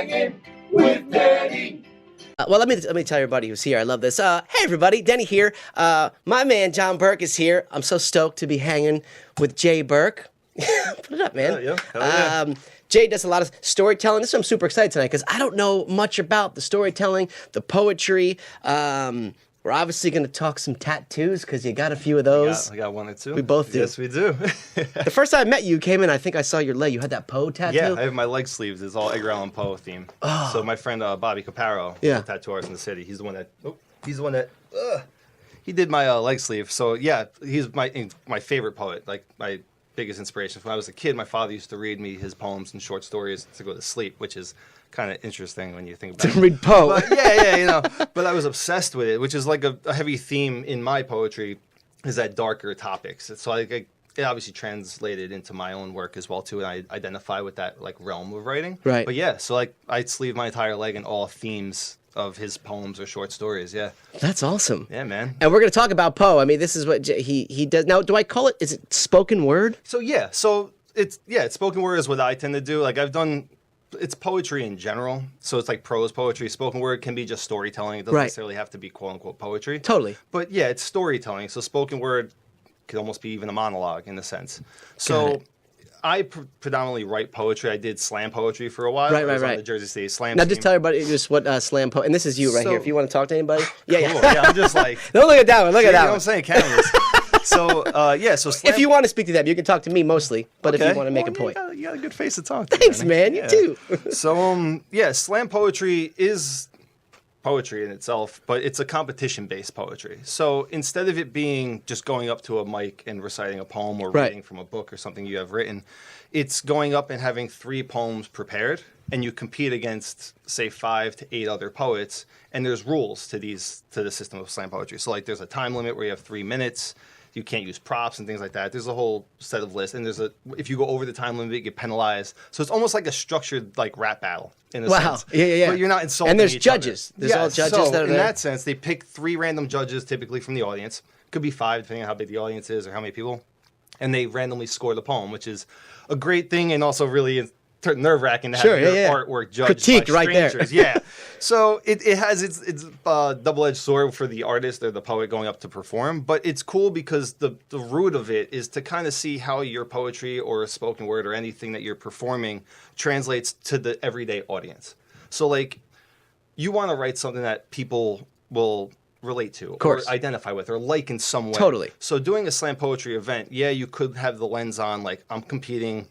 Hangin with Denny. Well, let me tell everybody who's here. I love this. Hey, everybody, Denny here. My man John Burke is here. I'm so stoked to be hanging with Jay Burke. Put it up, man. Yeah. Jay does a lot of storytelling. This is I'm super excited tonight because I don't know much about the storytelling, the poetry. We're obviously going to talk some tattoos because you got a few of those. I got one or two. We both do. Yes, we do. The first time I met you, came in, I think I saw your leg. You had that Poe tattoo? Yeah, I have my leg sleeves. It's all Edgar Allan Poe theme. Oh. So my friend Bobby Caparo, Yeah. a tattoo artist in the city, he's the one that he did my leg sleeve. So yeah, he's my favorite poet, like my biggest inspiration. When I was a kid, my father used to read me his poems and short stories to go to sleep, which is kind of interesting when you think about it. To read Poe. But, yeah, But I was obsessed with it, which is like a heavy theme in my poetry, is that darker topics. So it obviously translated into my own work as well too, and I identify with that like realm of writing. Right. But yeah, so like I sleeve my entire leg in all themes of his poems or short stories. Yeah. That's awesome. Yeah, man. And we're going to talk about Poe. I mean, this is what he does. Now, do I call it, is it spoken word? So yeah, it's spoken word is what I tend to do. Like it's poetry in general. So it's like prose poetry. Spoken word can be just storytelling. It doesn't Right. necessarily have to be quote unquote poetry. Totally. But yeah, it's storytelling. So spoken word could almost be even a monologue in a sense. Got So it. I predominantly write poetry. I did slam poetry for a while. Right, I was right. on the Jersey State Slam Now, team. just tell everybody just what slam Poe, and this is you right So- here. If you want to talk to anybody, Cool. Yeah, I'm just like, Don't look at that one. Look you at know that what one. I'm saying? Cameras. So slam. If you want to speak to them, you can talk to me mostly. But if you want to make a point, You got a good face to talk to. thanks, Danny. man. Yeah. You too. So slam poetry is poetry in itself, but it's a competition-based poetry. So instead of it being just going up to a mic and reciting a poem or Right. reading from a book or something you have written, it's going up and having 3 poems prepared, and you compete against, say, 5 to 8 other poets, and there's rules to the system of slam poetry. So like there's a time limit where you have 3 minutes. You can't use props and things like that. There's a whole set of lists, and if you go over the time limit, you get penalized. So it's almost like a structured like rap battle in a Wow. sense. Yeah. But you're not insulting. And there's each judges. Other. There's all judges so that are in there. that sense, they pick 3 random judges, typically from the audience. Could be 5, depending on how big the audience is or how many people. And they randomly score the poem, which is a great thing and also really nerve-wracking to have Sure, your yeah. artwork judged Critiqued by right there. strangers. Yeah. So it has its double-edged sword for the artist or the poet going up to perform, but it's cool because the root of it is to kind of see how your poetry or spoken word or anything that you're performing translates to the everyday audience. So like you want to write something that people will relate to or identify with or like in some way. Totally. So doing a slam poetry event, yeah, you could have the lens on like I'm competing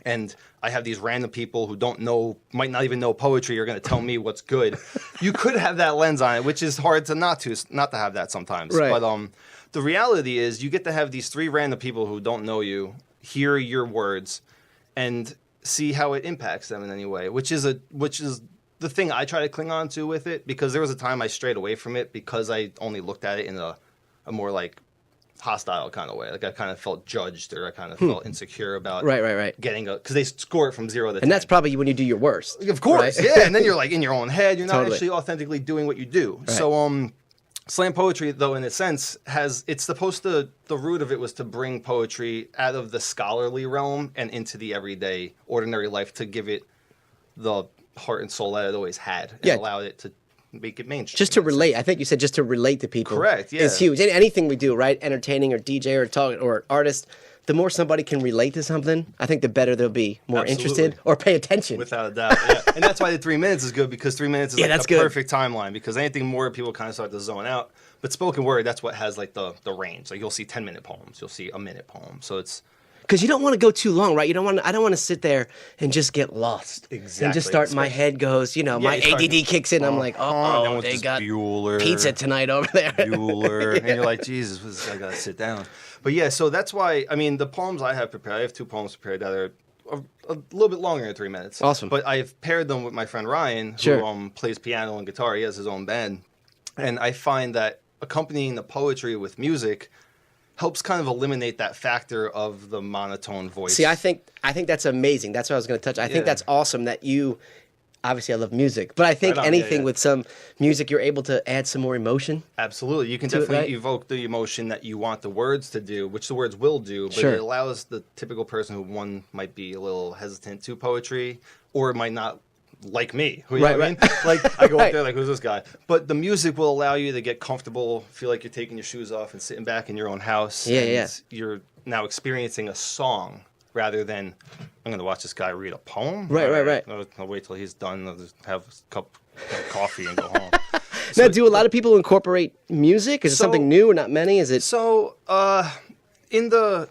and I have these random people who might not even know poetry are going to tell me what's good. You could have that lens on it, which is hard to not to have that sometimes. Right. But the reality is you get to have these 3 random people who don't know you hear your words and see how it impacts them in any way, which is the thing I try to cling on to with it, because there was a time I strayed away from it because I only looked at it in a more like hostile kind of way. Like I kind of felt judged or I kind of felt insecure about Right. getting because they score it from 0 to 10. And that's probably when you do your worst. Of course, right? yeah. And then you're like in your own head. You're not Totally. actually authentically doing what you do. Right. So slam poetry, though, in a sense, it's supposed to, the root of it was to bring poetry out of the scholarly realm and into the everyday, ordinary life to give it the heart and soul that it always had and allow it to make it mainstream. Just to relate. I think you said just to relate to people. Correct, yeah. Is huge. Anything we do, right? Entertaining or DJ or talk or artist, the more somebody can relate to something, I think the better they'll be more interested or pay attention. Without a doubt, yeah. And that's why the 3 minutes is good, because 3 minutes is like that's the good. perfect timeline, because anything more, people kind of start to zone out. But spoken word, that's what has like the range. Like you'll see 10-minute poems, you'll see a minute poem. So it's... Because you don't want to go too long, right? I don't want to sit there and just get lost. Exactly. And just start, my head goes, my you start- ADD kicks in. I'm like, then they it's got Bueller, pizza tonight over there. Bueller. And you're like, Jesus, I got to sit down. But yeah, so that's why, I mean, the poems I have prepared, I have 2 poems prepared that are a little bit longer than 3 minutes. Awesome. But I've paired them with my friend Ryan, who plays piano and guitar. He has his own band. And I find that accompanying the poetry with music helps kind of eliminate that factor of the monotone voice. See, I think that's amazing. That's what I was going to touch. I think that's awesome that you obviously I love music, but I think anything with some music, you're able to add some more emotion. Absolutely. You can definitely evoke the emotion that you want the words to do, which the words will do, but it allows the typical person who, one, might be a little hesitant to poetry or might not like me. You know what I mean? Like I go up there like, who's this guy? But the music will allow you to get comfortable, feel like you're taking your shoes off and sitting back in your own house. And you're now experiencing a song rather than I'm going to watch this guy read a poem. Right. I'll wait till he's done. I'll just have a cup of coffee and go home. Now, do a lot of people incorporate music? Is it something new or not many? Is it so? In the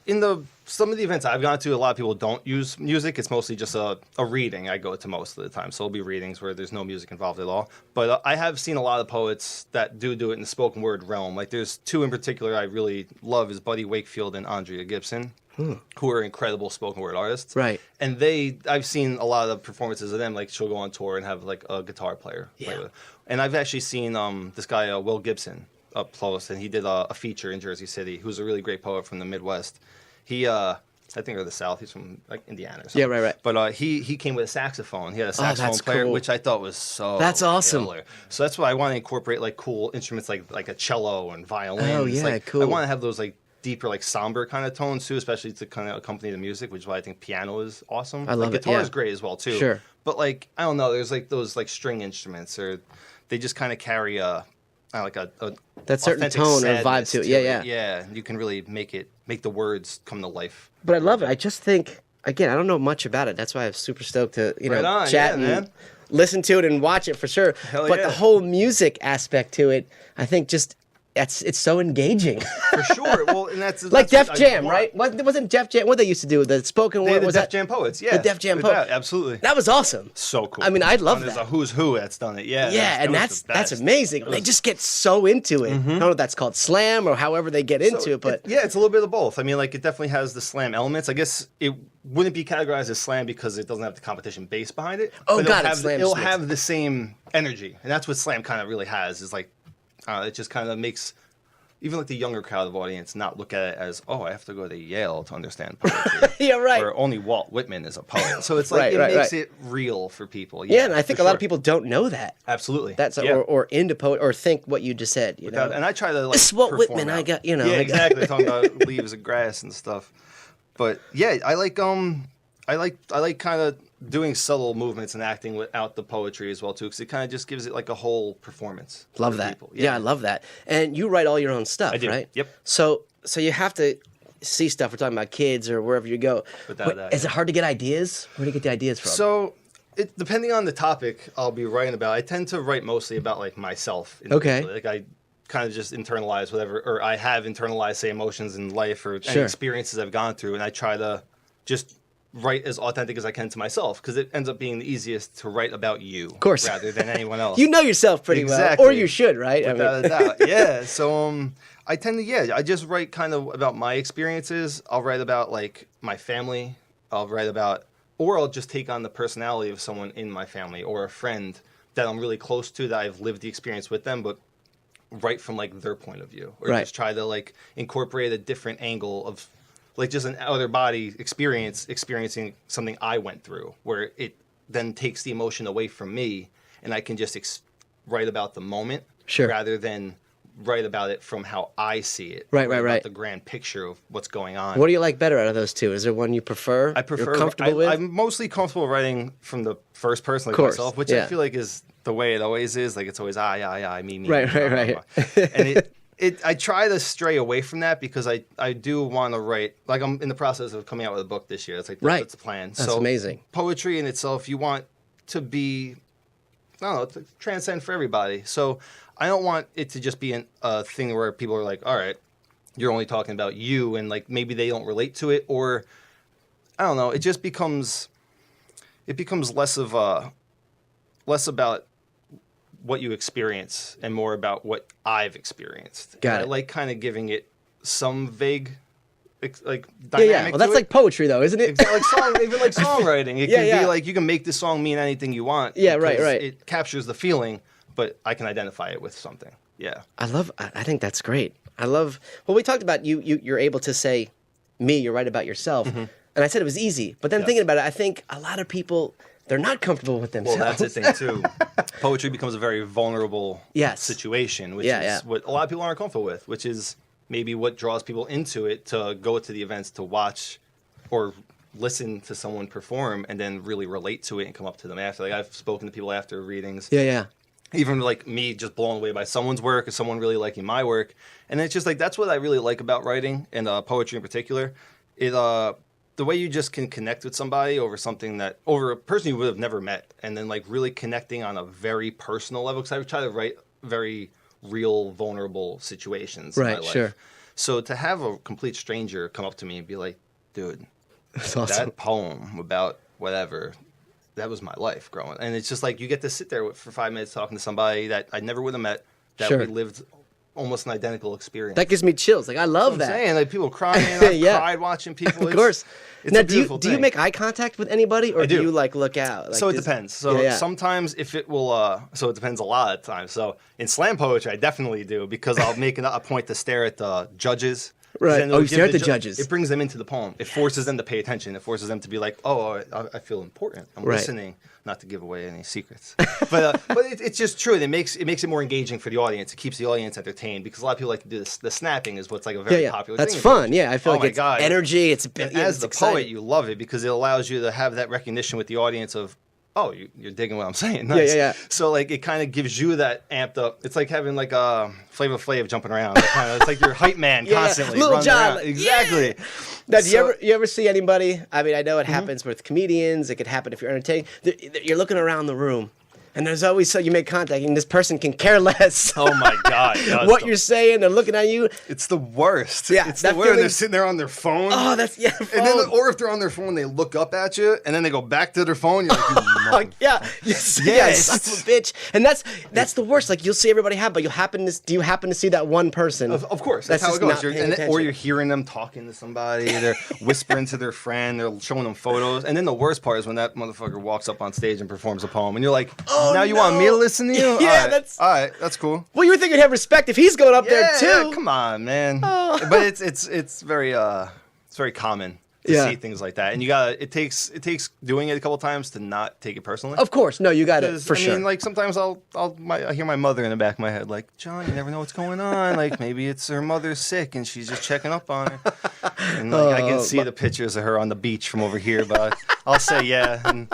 some of the events I've gone to, a lot of people don't use music. It's mostly just a reading I go to most of the time. So it'll be readings where there's no music involved at all. But I have seen a lot of poets that do it in the spoken word realm. Like there's two in particular I really love is Buddy Wakefield and Andrea Gibson, who are incredible spoken word artists. Right. And I've seen a lot of performances of them. Like she'll go on tour and have like a guitar player. Play with. And I've actually seen this guy, Will Gibson, up close, and he did a feature in Jersey City, who's a really great poet from the Midwest. He, I think, or the South. He's from like Indiana or something. Yeah, right. But he came with a saxophone. He had a saxophone player, cool. which I thought was so That's awesome. killer. So that's why I want to incorporate like cool instruments like a cello and violin. Oh, yeah, like, cool. I want to have those like deeper, like somber kind of tones too, especially to kind of accompany the music, which is why I think piano is awesome. I love it. Guitar is great as well too. Sure. But like I don't know, there's like those like string instruments, or they just kind of carry a that certain authentic tone or vibe sadness to it. Yeah. Yeah, you can really make the words come to life. But I love it. I just think, again, I don't know much about it. That's why I'm super stoked to chat and listen to it and watch it for sure. Hell but yeah. the whole music aspect to it, I think just it's so engaging. For sure. Well, and that's like that's Def Jam, right? Wasn't Def Jam what they used to do? The spoken word was the that Def Jam poets, yeah. The Def Jam poets. poets. Absolutely. That was awesome. So cool. I mean, I love There's that. a who's who that's done it. Yeah. Yeah, and that's amazing. They just get so into it. I don't know if that's called slam or however they get into it, but it's a little bit of both. I mean, like it definitely has the slam elements. I guess it wouldn't be categorized as slam because it doesn't have the competition base behind it. Oh, but got it. It'll have the same energy, and that's what slam kind of really has. Is like it just kind of makes even like the younger crowd of audience not look at it as, oh, I have to go to Yale to understand poetry. Yeah, right. Or only Walt Whitman is a poet. So it's like it makes it real for people. Yeah, and I think a lot of people don't know that. Absolutely. That's or into poet or think what you just said. You know, and I try to like this is Walt perform Whitman. out. I got Yeah, exactly. Talking about leaves and grass and stuff. But yeah, I like kind of doing subtle movements and acting without the poetry as well too, because it kind of just gives it like a whole performance. Love that. People. Yeah, I love that. And you write all your own stuff, I do. right? Yep. So you have to see stuff. We're talking about kids or wherever you go. Is it hard to get ideas? Where do you get the ideas from? So, depending on the topic I'll be writing about, I tend to write mostly about like myself. Okay. Like I kind of just internalize whatever, or I have internalized, say, emotions in life or any experiences I've gone through, and I try to just write as authentic as I can to myself, because it ends up being the easiest to write about you, of course, rather than anyone else. You know yourself pretty well, or you should, right? Without a doubt, yeah. So I tend to, I just write kind of about my experiences. I'll write about like my family. I'll write about, or I'll just take on the personality of someone in my family or a friend that I'm really close to, that I've lived the experience with them, but write from like their point of view, or just try to like incorporate a different angle of like just an outer body experiencing something I went through, where it then takes the emotion away from me, and I can just write about the moment rather than write about it from how I see it. Right. The grand picture of what's going on. What do you like better out of those two? Is there one you prefer? I prefer. You're comfortable with? I'm mostly comfortable writing from the first person, like myself, which I feel like is the way it always is. Like it's always I, me. Right. And I try to stray away from that, because I do want to write. Like I'm in the process of coming out with a book this year. It's like that's the plan. That's amazing. Poetry in itself, you want to be, I don't know, to transcend for everybody. So I don't want it to just be a thing where people are like, all right, you're only talking about you, and like maybe they don't relate to it, or I don't know. It just becomes less about what you experience and more about what I've experienced. Got it. I like kind of giving it some vague, like dynamic. Yeah. Well, that's like poetry, though, isn't it? Exactly. Even like songwriting, it can be like you can make this song mean anything you want. Yeah, right. It captures the feeling, but I can identify it with something. Yeah. I think that's great. Well, we talked about you're able to say, you're right about yourself. Mm-hmm. And I said it was easy, but then thinking about it, I think a lot of people, they're not comfortable with themselves. Well, that's the thing too. Poetry becomes a very vulnerable situation, which is what a lot of people aren't comfortable with, which is maybe what draws people into it to go to the events to watch or listen to someone perform and then really relate to it and come up to them after. Like I've spoken to people after readings. Yeah. Even like me just blown away by someone's work or someone really liking my work. And it's just like, that's what I really like about writing and poetry in particular. It, the way you just can connect with somebody over a person you would have never met. And then like really connecting on a very personal level. Cause I try to write very real, vulnerable situations in my life. Sure. So to have a complete stranger come up to me and be like, dude, that's awesome. That poem about whatever, that was my life growing. And it's just like you get to sit there for 5 minutes talking to somebody that I never would have met, that we lived almost an identical experience. That gives me chills. Like I love that. I'm saying, like people crying. I've cried watching people. Of course. It's now, a beautiful do you make eye contact with anybody, or do you like look out? Like, so it depends. So sometimes if it will, so it depends a lot of times. So in slam poetry, I definitely do because I'll make a point to stare at the judges. Right. Oh, you stare at the judges. It brings them into the poem. It forces them to pay attention. It forces them to be like, oh, I feel important. I'm listening. Not to give away any secrets, but it's just true. It makes it more engaging for the audience. It keeps the audience entertained because a lot of people like to do this. The snapping is what's like a very popular thing. That's fun. Yeah, I feel like it's God. Energy. It's as the exciting. Poet, you love it because it allows you to have that recognition with the audience of, oh, you're digging what I'm saying. Nice. Yeah. So like it kind of gives you that amped up. It's like having like a Flavor Flav jumping around. It's like your hype man constantly. Little John. Around. Exactly. Yeah. Now, do you ever see anybody? I mean, I know it happens with comedians. It could happen if you're entertaining. You're looking around the room. And there's always you make contact, and this person can care less. Oh my God! What you're saying, they're looking at you. It's the worst. Yeah, it's the worst. They're sitting there on their phone. Oh, that's phone. And then, or if they're on their phone, they look up at you, and then they go back to their phone. You're like, yes, son of a bitch. And that's the worst. Like you'll see everybody have, but do you happen to see that one person? Of course, that's how it goes. Or you're hearing them talking to somebody. They're whispering to their friend. They're showing them photos. And then the worst part is when that motherfucker walks up on stage and performs a poem, and you're like, now you want me to listen to you? Yeah, all right, that's cool. Well, you would think you'd have respect if he's going up there too. Yeah, come on, man. Oh. But it's very common to see things like that, and it takes doing it a couple times to not take it personally. Of course, no, you got it for sure. I mean, like sometimes I hear my mother in the back of my head, like, John, you never know what's going on. Like maybe it's her mother's sick and she's just checking up on her. And like, I can see the pictures of her on the beach from over here, but I'll say and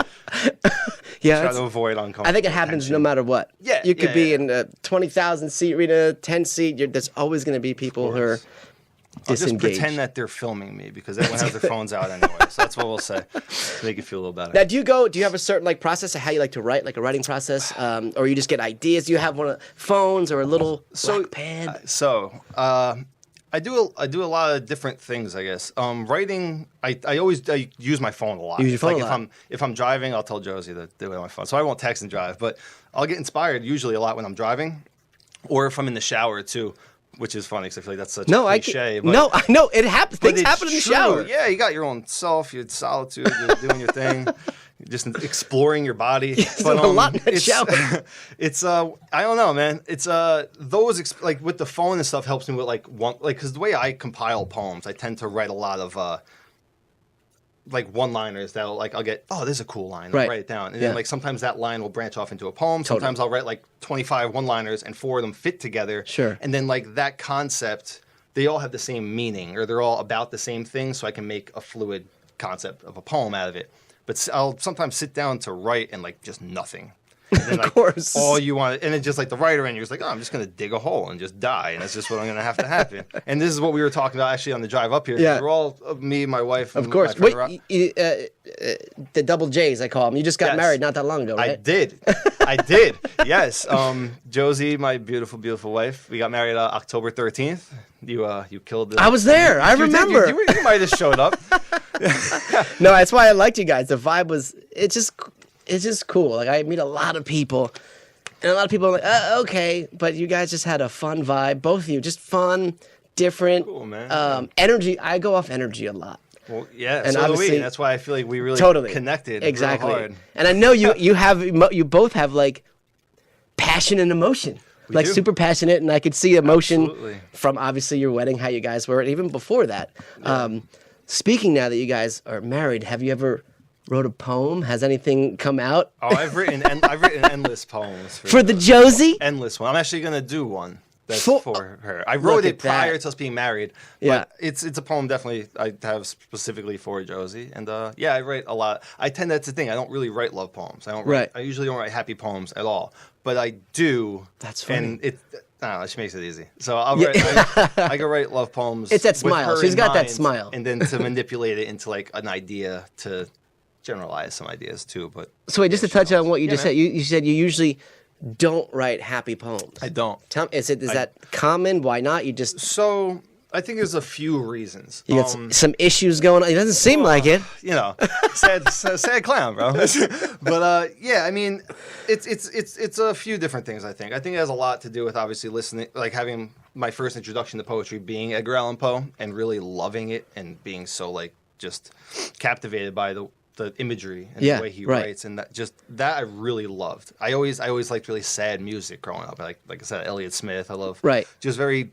try to avoid uncomfortable. I think it happens no matter what. Yeah, you could be in a 20,000 seat arena, 10 seat. There's always going to be people who are I'll just pretend that they're filming me because everyone has their phones out anyway. So that's what we'll say to make it feel a little better. Now, do you have a certain process of how you like to write, like a writing process, or you just get ideas? Do you have one of phones or a little black pad? I do a lot of different things, I guess. Writing, I always use my phone a lot. Use your phone a lot. If I'm driving, I'll tell Josie to do it on my phone. So I won't text and drive, but I'll get inspired usually a lot when I'm driving, or if I'm in the shower too. Which is funny because I feel like that's such a cliche. I know it happens. Things happen in the shower. Yeah, you got your own self, your solitude, you're doing your thing, you're just exploring your body. But a lot in the shower. It's I don't know, man. It's those like with the phone and stuff helps me with because the way I compile poems, I tend to write a lot of like one-liners that I'll get, oh, this is a cool line. I'll write it down. And then sometimes that line will branch off into a poem. Sometimes I'll write 25 one-liners and 4 of them fit together. Sure. And then that concept, they all have the same meaning or they're all about the same thing so I can make a fluid concept of a poem out of it. But I'll sometimes sit down to write and just nothing. And then, of course. All you want, and it's just the writer, and you're just like, oh, I'm just going to dig a hole and just die, and that's just what I'm going to have to happen. And this is what we were talking about actually on the drive up here. Yeah. We're all, me, my wife, of course. Wait, the double J's, I call them. You just got married not that long ago, right? I did. Yes. Josie, my beautiful, beautiful wife, we got married October 13th. You killed it. I was there. I remember. You might have showed up. No, that's why I liked you guys. The vibe was, it's just cool. Like I meet a lot of people, and a lot of people are like, okay, but you guys just had a fun vibe. Both of you, just fun, different. Cool, man. Energy. I go off energy a lot. Well, yeah, and so do we. That's why I feel like we really connected. Exactly. Real hard. And I know you both have passion and emotion. We do. Super passionate, and I could see emotion Absolutely. From obviously your wedding, how you guys were, and even before that. Yeah. Speaking now that you guys are married, have you ever wrote a poem? Has anything come out? Oh, I've written endless poems for the Josie. Endless one. I'm actually gonna do one. That's For- for her. I wrote Look it at prior that. to us being married. Yeah. But it's a poem definitely I have specifically for Josie. And yeah, I write a lot. That's the thing. I don't really write love poems. Right. I usually don't write happy poems at all. But I do. That's funny. And I don't know, she makes it easy. So I'll Yeah. write, I can write love poems. It's that with smile. her She's in got that mind, smile. And then to manipulate it into like an idea to generalize some ideas too. But So wait, just to touch on what you just man. said, you said you usually don't write happy poems. I don't. Is that common? Why not? You just So I think there's a few reasons. you got some issues going on. It doesn't seem like it. You know, sad clown, bro. But yeah, I mean, it's a few different things. I think it has a lot to do with obviously listening, like having my first introduction to poetry being Edgar Allan Poe and really loving it and being so like just captivated by the imagery and Yeah, the way he right. writes, and that I really loved. I always liked really sad music growing up. Like I said, Elliott Smith. I love just very,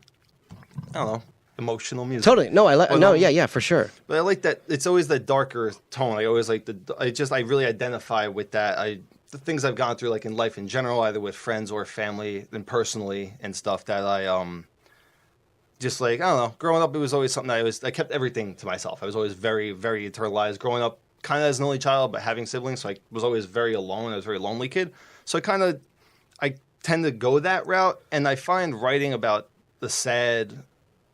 I don't know, emotional music. Totally. No, But, yeah, for sure. But I like that. It's always that darker tone. I always like I really identify with that. The things I've gone through, like in life in general, either with friends or family and personally and stuff that I just like, I don't know. Growing up, it was always something I kept everything to myself. I was always very, very internalized. Growing up, kind of as an only child, but having siblings, so I was always very alone. I was a very lonely kid. So I tend to go that route, and I find writing about the sad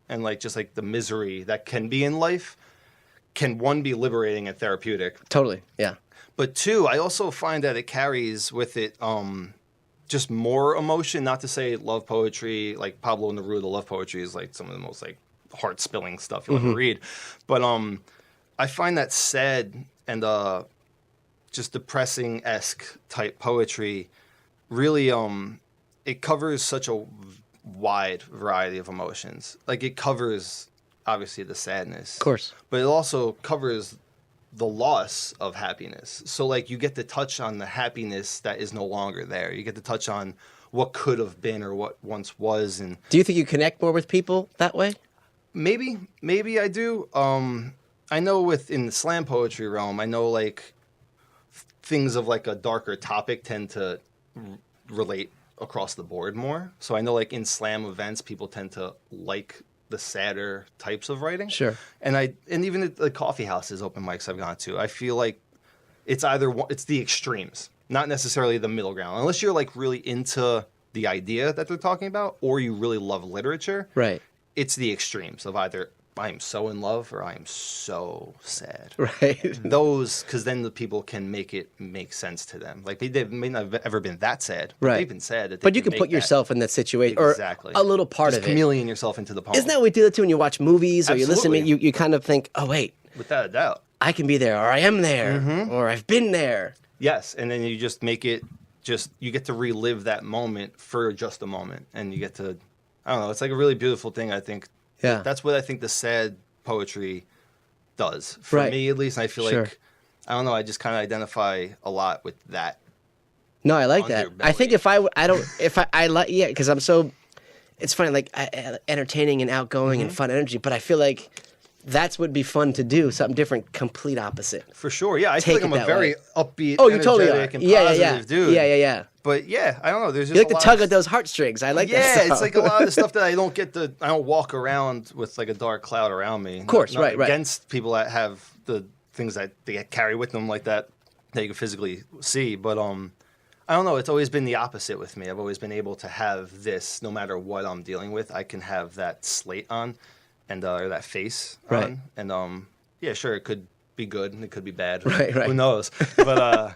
and like just like the misery that can be in life can, one, be liberating and therapeutic. Totally. Yeah. But two, I also find that it carries with it just more emotion. Not to say love poetry, like Pablo Neruda love poetry is like some of the most like heart spilling stuff you'll ever read. But I find that sad and just depressing-esque type poetry really it covers such a wide variety of emotions. Like it covers obviously the sadness, Of course. but it also covers the loss of happiness. So like you get to touch on the happiness that is no longer there. You get to touch on what could have been or what once was. And Do you think you connect more with people that way? maybe I do. I know in the slam poetry realm, I know like things of like a darker topic tend to relate across the board more. So I know like in slam events, people tend to like the sadder types of writing. Sure. And even at the coffee houses, open mics I've gone to, I feel like it's it's the extremes, not necessarily the middle ground. Unless you're like really into the idea that they're talking about, or you really love literature. Right. It's the extremes of either I am so in love or I am so sad. Right. Those, because then the people can make it make sense to them. Like they may not have ever been that sad, but Right. they've been sad. That But they you can make put that. yourself in that situation, Exactly. or a little part Just of it. chameleon yourself into the poem. Isn't that what we do that too when you watch movies or you listen to Absolutely. you kind of think, oh wait, Without a doubt. I can be there, or I am there, Mm-hmm. or I've been there. Yes, and then you just make it. You get to relive that moment for just a moment, and you get to. I don't know. It's like a really beautiful thing. I think. Yeah. That's what I think the sad poetry does for Right. me, at least. And I feel Sure. like I don't know. I just kind of identify a lot with that. No, I like that. I think if I like, yeah, because I'm so, it's funny, like entertaining and outgoing Mm-hmm. and fun energy, but I feel like that's would be fun to do, something different, complete opposite. For sure, yeah. I Take feel like it I'm a that very way. upbeat, Oh, you totally are. energetic, and Yeah, positive yeah, yeah. dude. Yeah. But yeah, I don't know. There's just You like a to lot tug of at those heartstrings. I like that Yeah, stuff. it's like a lot of the stuff that I don't walk around with like a dark cloud around me. Of course, right. Against people that have the things that they carry with them like that you can physically see. But I don't know. It's always been the opposite with me. I've always been able to have this, no matter what I'm dealing with, I can have that slate on, and or that face Right. on, and yeah, sure, it could be good and it could be bad. Right. Who knows? But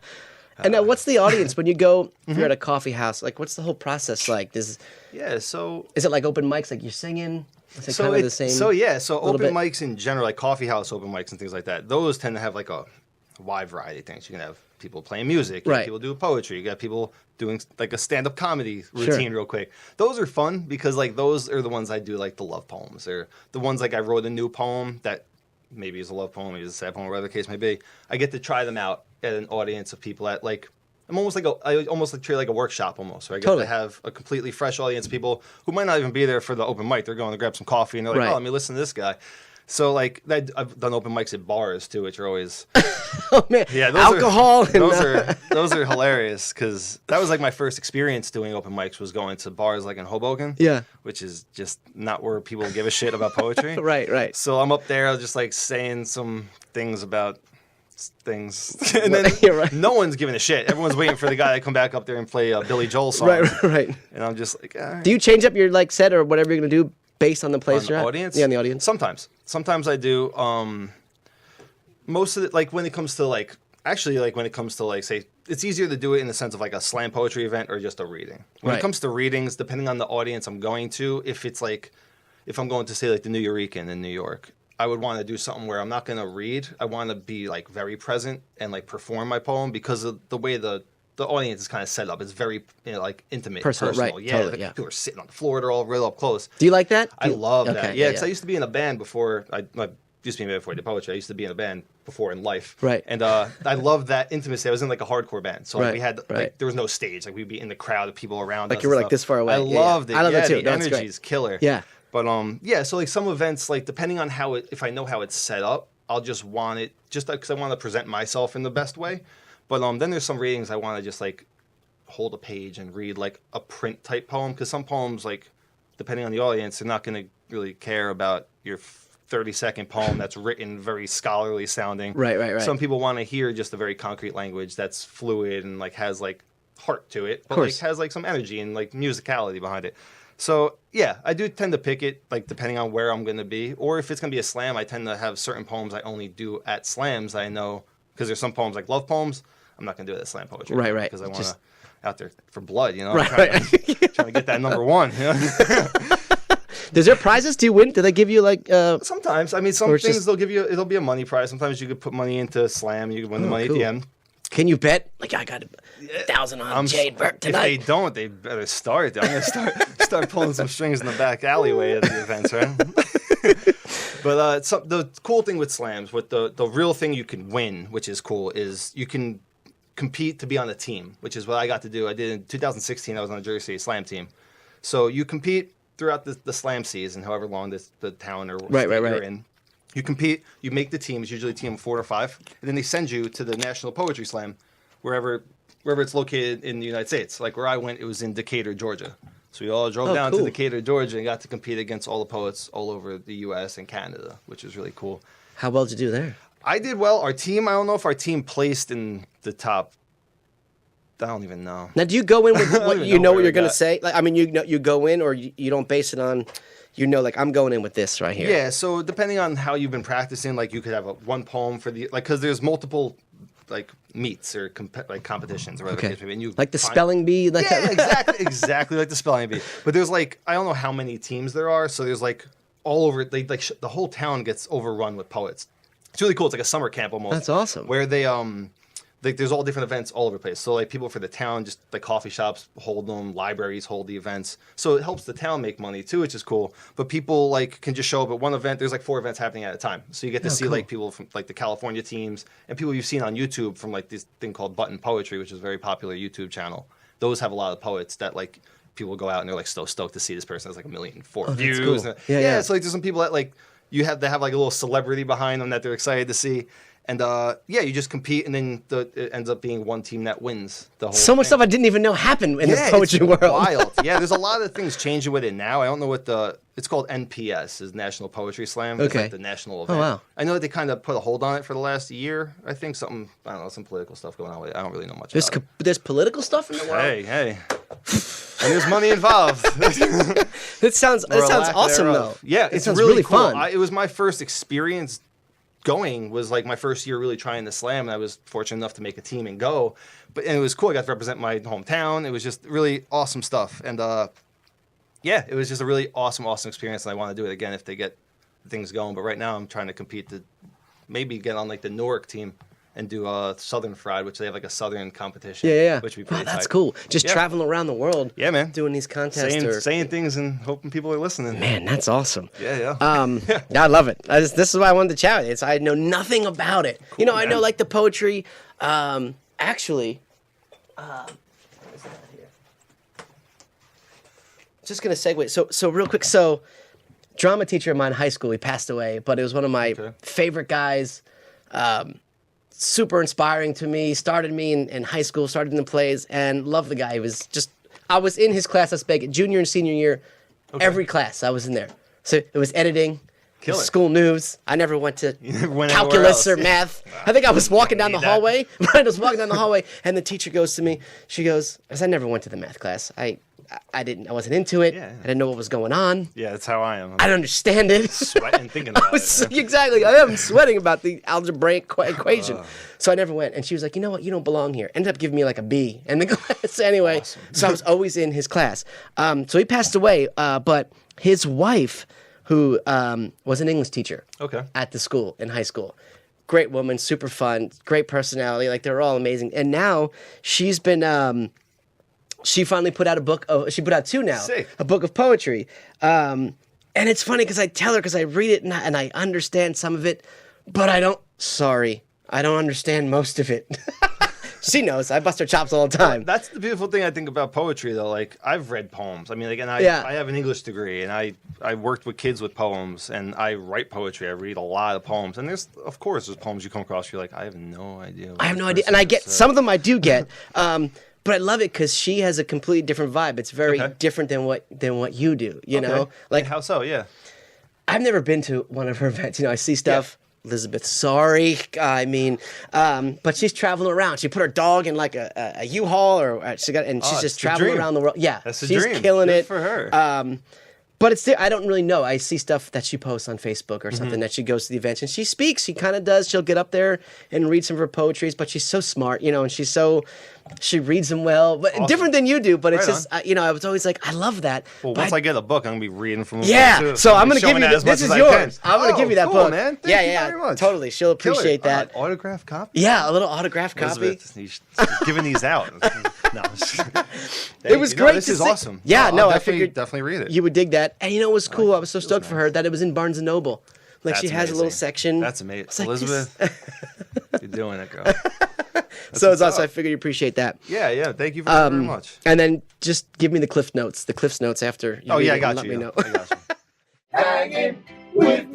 And now, what's the audience when you go? If Mm-hmm. you're at a coffee house, like, what's the whole process like? yeah, so. Is it like open mics, like you're singing? Is it kind of the same? So little open bit? mics in general, like coffee house open mics and things like that, those tend to have like a wide variety of things. You can have people playing music, you have Right. people doing poetry, you got people doing like a stand-up comedy Sure. routine real quick. Those are fun because like those are the ones I do, like the love poems, or the ones like I wrote a new poem that maybe is a love poem, maybe it's a sad poem, whatever the case may be. I get to try them out at an audience of people at like. I almost like treat it like a workshop almost. So I get Totally. to have a completely fresh audience of people who might not even be there for the open mic. They're going to grab some coffee and they're like, Right. oh, let me listen to this guy. So like I've done open mics at bars too, which are always Oh man, yeah, alcohol. Those are hilarious because that was like my first experience doing open mics was going to bars like in Hoboken. Yeah. Which is just not where people give a shit about poetry. Right. So I'm up there just like saying some things about things, and then Right. no one's giving a shit. Everyone's waiting for the guy to come back up there and play a Billy Joel song. Right. And I'm just like, all right. Do you change up your like set or whatever you're gonna do based on the place On you're the at? audience? Yeah, on the audience. Sometimes I do. Most of it, like when it comes to like, actually, like when it comes to like, say, it's easier to do it in the sense of like a slam poetry event or just a reading. When Right. it comes to readings, depending on the audience I'm going to, if it's like, if I'm going to say like the New Eurekan in New York, I would want to do something where I'm not going to read. I want to be like very present and like perform my poem because of the way the audience is kind of set up. It's very like intimate, Personal, right, Yeah, totally, yeah. People are sitting on the floor. They're all real up close. Do you like that? I love that. Okay, Yeah, because I used to be in a band before. I used to be in a band before I did poetry. I used to be in a band before in life. Right. And I loved that intimacy. I was in like a hardcore band, so like, Right, we had right. like there was no stage. Like we'd be in the crowd of people around. Like us you were and like stuff. this far away. I Yeah, loved yeah. it. I love it too. The No, it's great. energy's killer. Yeah. But yeah. So like some events, like depending on how it, if I know how it's set up, I'll just want it just because I want to present myself in the best way. But then there's some readings I want to just like hold a page and read like a print type poem because some poems like depending on the audience they're not going to really care about your 30-second poem that's written very scholarly sounding. Right. Some people want to hear just a very concrete language that's fluid and like has like heart to it, but like has like some energy and like musicality behind it. So yeah, I do tend to pick it like depending on where I'm going to be, or if it's going to be a slam, I tend to have certain poems I only do at slams. I know because there's some poems like love poems. I'm not going to do it at slam poetry. Right. Because I want to out there for blood, you know. Right. Trying to get that number one. You know? Is there prizes? Do you win? Do they give you like? Sometimes, I mean, some Or it's things just- they'll give you. It'll be a money prize. Sometimes you could put money into slam. You could win the money cool. at the end. Can you bet? Like I got 1,000 on Jade Burke If tonight. they don't, they better start. I'm gonna start pulling some strings in the back alleyway at the events, right? But the cool thing with slams, with the real thing you can win, which is cool, is you can compete to be on a team, which is what I got to do. I did in 2016. I was on the Jersey City Slam team. So you compete throughout the slam season, however long the town or state you're in. You compete, you make the team. It's usually a team of 4 or 5, and then they send you to the National Poetry Slam, wherever it's located in the United States. Like where I went, it was in Decatur, Georgia. So we all drove down to Decatur, Georgia, and got to compete against all the poets all over the U.S. and Canada, which was really cool. How well did you do there? I did well. Our team, I don't know if our team placed in the top. I don't even know. Now, do you go in with what even you know know where what I you're gonna got. say? Like, I mean, you go in, or you don't base it on, like I'm going in with this right here. Yeah, so depending on how you've been practicing, like you could have one poem for the like because there's multiple like meets or like competitions or whatever the case may be. And you Like the spelling bee. Like yeah, exactly like the spelling bee. But there's like I don't know how many teams there are, so there's like all over. They like the whole town gets overrun with poets. It's really cool. It's like a summer camp almost. That's awesome. Where they like there's all different events all over the place. So like people for the town, just like coffee shops hold them, libraries hold the events. So it helps the town make money too, which is cool. But people like can just show up at one event. There's like 4 events happening at a time. So you get to see like people from like the California teams and people you've seen on YouTube from like this thing called Button Poetry, which is a very popular YouTube channel. Those have a lot of poets that like people go out and they're like so stoked to see this person has like 1.4 million views. cool. And, Yeah. So like there's some people that like they have like a little celebrity behind them that they're excited to see. And you just compete, and then it ends up being one team that wins the whole. So much thing. stuff I didn't even know happened in the poetry it's world. Wild. Yeah, there's a lot of things changing with it now. I don't know what it's called. NPS is National Poetry Slam. It's Okay. like the national event. Oh wow. I know that they kind of put a hold on it for the last year. I think some political stuff going on with it. I don't really know much about it. There's political stuff in the world. Hey. And there's money involved. It sounds awesome though. Yeah, it it's sounds really cool. fun. It was my first experience going. Was like my first year really trying the slam, and I was fortunate enough to make a team and go. And it was cool. I got to represent my hometown. It was just really awesome stuff. And yeah, it was just a really awesome experience. And I want to do it again if they get things going. But right now, I'm trying to compete to maybe get on like the Newark team and do a Southern Fried, which they have like a Southern competition. Yeah. Which would be pretty that's tight. cool. Just traveling around the world. Yeah, man. Doing these contests. Saying things and hoping people are listening. Man, that's awesome. Yeah. I love it. This is why I wanted to chat with you. I know nothing about it. Cool, I know like the poetry. Actually, what is that here? Just gonna segue. So real quick. So drama teacher of mine in high school. He passed away, but it was one of my favorite guys. Super inspiring to me. Started me in high school, started in the plays, and loved the guy. He was just, I was in his class, let's make it, junior and senior year, every class I was in there. So it was editing, school news. I never went to calculus or math. I think I was walking down the hallway. I was walking down the hallway, and the teacher goes to me. She goes, because I never went to the math class. I wasn't into it. Yeah. I didn't know what was going on. Yeah, that's how I am. I don't understand it. Sweating thinking about it. Exactly. I am sweating about the algebraic equation. So I never went. And she was like, you know what? You don't belong here. Ended up giving me like a B in the class anyway. Awesome. So I was always in his class. So he passed away. But his wife, who was an English teacher at the school in high school. Great woman, super fun, great personality. Like, they're all amazing. And now she's been... she finally put out a book. She put out 2 now. Sick. A book of poetry. And it's funny because I tell her, because I read it and I understand some of it, but I don't understand most of it. She knows. I bust her chops all the time. That's the beautiful thing I think about poetry, though. Like, I've read poems. I mean, like, and I have an English degree, and I worked with kids with poems, and I write poetry. I read a lot of poems, and there's poems you come across. You're like, I have no idea. I have no idea, and I get some of them. I do get. But I love it because she has a completely different vibe. It's very different than what you do. You know, like, how so? Yeah, I've never been to one of her events. You know, I see stuff. Elizabeth, sorry. I mean, but she's traveling around. She put her dog in like a U-Haul, or she's just traveling around the world. Yeah, that's the she's dream. killing Good it for her. But I don't really know. I see stuff that she posts on Facebook or something that she goes to the events and she speaks. She kind of does. She'll get up there and read some of her poetries, but she's so smart, you know, and she reads them well, but different than you do. But it's just, you know, I was always like, I love that. Well, once I get a book, I'm going to be reading from a book too. So I'm going to give you this is yours. I'm going to give you that book. Man. Thank you very much. Totally. She'll appreciate that. Autograph copy? Yeah, a little autograph copy. She's giving these out. No. It was great. This is awesome. Yeah, no, I figured definitely read it. You would dig that. And you know what was cool? I was so stoked for her that it was in Barnes & Noble. Like, she has a little section. That's amazing. Like, Elizabeth, you're doing it, girl. So it's awesome. I figured you appreciate that. Yeah. Thank you very much. And then just give me the Cliff Notes after you read it, I got let you. me know. I got you. Hanging with